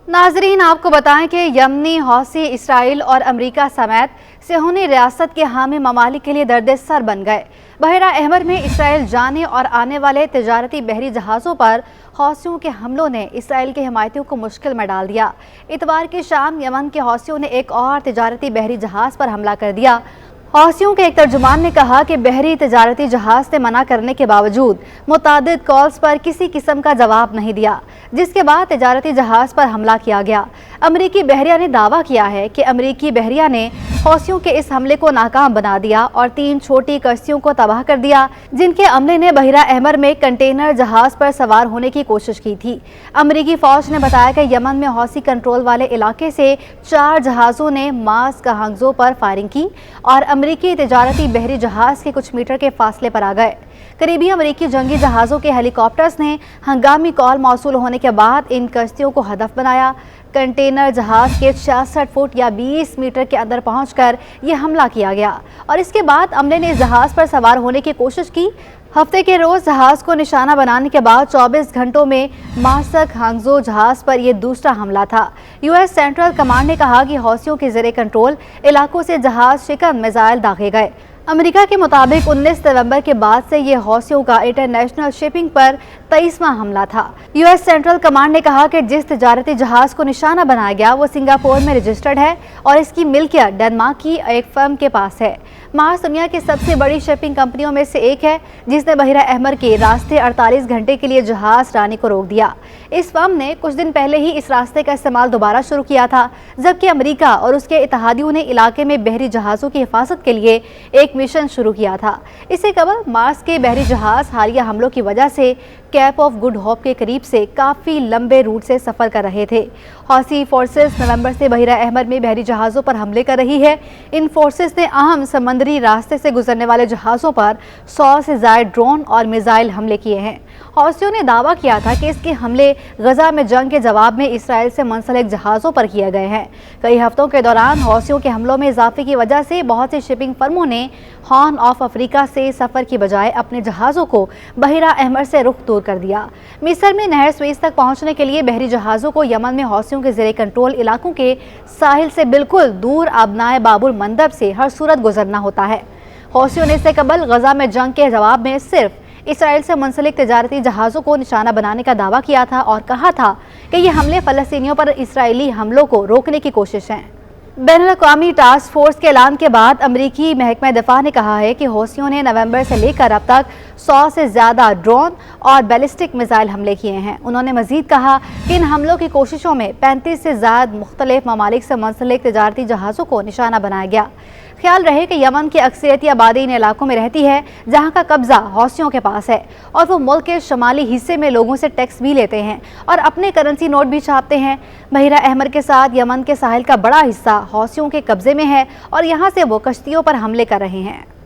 नाजरीन, आपको बताएं कि यमनी हौसी इसराइल और अमेरिका समेत सेहूनी रियासत के हामी ममालिक के लिए दर्द सर बन गए। बहरा अहमर में इसराइल जाने और आने वाले तिजारती बहरी जहाज़ों पर हौसियों के हमलों ने इसराइल के हिमायतियों को मुश्किल में डाल दिया। इतवार की शाम यमन के हौसियों ने एक और तिजारती बहरी जहाज़ पर हमला कर दिया। हौसियों के एक तर्जुमान ने कहा कि बहरी तिजारती जहाज़ से मना करने के बावजूद मुतादिद कॉल्स पर किसी किस्म का जवाब नहीं दिया, जिसके बाद तिजारती जहाज़ पर हमला किया गया। अमरीकी बहरिया ने दावा किया है कि अमरीकी बहरिया ने हौसियों के इस हमले को नाकाम बना दिया और 3 छोटी कश्तियों को तबाह कर दिया, जिनके अमले ने बहरा अहमर में कंटेनर जहाज पर सवार होने की कोशिश की थी। अमरीकी फौज ने बताया कि यमन में हौसी कंट्रोल वाले इलाके से 4 जहाज़ों ने मास का हंगजो पर फायरिंग की और अमरीकी तिजारती बहरी जहाज के कुछ मीटर के फासले पर आ गए। करीबी अमरीकी जंगी जहाज़ों के हेलीकॉप्टर्स ने हंगामी कॉल मौसूल होने के बाद इन कश्तियों को हदफ बनाया। कंटेनर जहाज के 66 फुट या 20 मीटर के अंदर पहुंचकर यह हमला किया गया और इसके बाद अमले ने जहाज पर सवार होने की कोशिश की। हफ्ते के रोज जहाज को निशाना बनाने के बाद 24 घंटों में मासक हांगजो जहाज पर यह दूसरा हमला था। यूएस सेंट्रल कमांड ने कहा कि हौसियों के ज़ेरे कंट्रोल इलाकों से जहाज शिकन मिसाइल दागे गए। अमेरिका के मुताबिक 19 नवंबर के बाद से ये हौसियों का इंटरनेशनल शिपिंग पर 23वां हमला था। यूएस सेंट्रल कमांड ने कहा कि जिस तिजारती जहाज को निशाना बनाया गया वो सिंगापुर में रजिस्टर्ड है और इसकी मिल्कियत डेनमार्क की एक फर्म के पास है। मार्स दुनिया की सबसे बड़ी शिपिंग कंपनियों में से एक है, जिसने बहरा अहमर के रास्ते 48 घंटे के लिए जहाज लाने को रोक दिया। इस फर्म ने कुछ दिन पहले ही इस रास्ते का इस्तेमाल दोबारा शुरू किया था, जबकि अमेरिका और उसके इत्तेहादियों ने इलाके में बहरी जहाज़ों की हिफाजत के लिए एक मिशन शुरू किया था। इससे कबल मार्स के बहरी जहाज हालिया हमलों की वजह से कैप ऑफ गुड होप के करीब से काफ़ी लंबे रूट से सफ़र कर रहे थे। हौसी फोर्सेस नवंबर से बहरा अहमर में बहरी जहाज़ों पर हमले कर रही है। इन फोर्सेस ने अहम समंदरी रास्ते से गुजरने वाले जहाज़ों पर 100 से ज़ायद ड्रोन और मिसाइल हमले किए हैं। हौसियों ने दावा किया था कि इसके हमले गजा में जंग के जवाब में इसराइल से मुंसलिक जहाज़ों पर किए गए हैं। कई हफ्तों के दौरान हौसियों के हमलों में इजाफे की वजह से बहुत सी शिपिंग फर्मों ने हॉर्न ऑफ अफ्रीका से सफ़र की बजाय अपने जहाज़ों को बहरा अहमर से रुख दूर कर दिया। मिस्र में नहर स्वेज़ तक पहुंचने के लिए बहरी जहाज़ों को यमन में हौसियों के ज़ेरे कंट्रोल इलाकों के साहिल से बिल्कुल दूर आबनाए बाबुल मंदब से हर सूरत गुजरना होता है। हौसियों ने इससे कबल गजा में जंग के जवाब में सिर्फ इसराइल से मुंसलिक तिजारती जहाज़ों को निशाना बनाने का दावा किया था और कहा था कि ये हमले फ़लस्तीनियों पर इसराइली हमलों को रोकने की कोशिश हैं। बैनुल-अक़वामी टास्क फोर्स के ऐलान के बाद अमरीकी महकमा दिफा ने कहा है कि हौसियों ने नवंबर से लेकर अब तक 100 से ज़्यादा ड्रोन और बैलिस्टिक मिसाइल हमले किए हैं। उन्होंने मजीद कहा कि इन हमलों की कोशिशों में 35 से ज़्यादा मुख्तलिफ ममालिक से मुंसलिक तिजारती जहाज़ों को निशाना बनाया गया। ख्याल रहे कि यमन की अक्सरियती आबादी इन इलाकों में रहती है जहां का कब्जा हौसियों के पास है और वो मुल्क के शुमाली हिस्से में लोगों से टैक्स भी लेते हैं और अपने करेंसी नोट भी छापते हैं। बहरा अहमर के साथ यमन के साहिल का बड़ा हिस्सा हौसियों के कब्जे में है और यहाँ से वो कश्तियों पर हमले कर रहे हैं।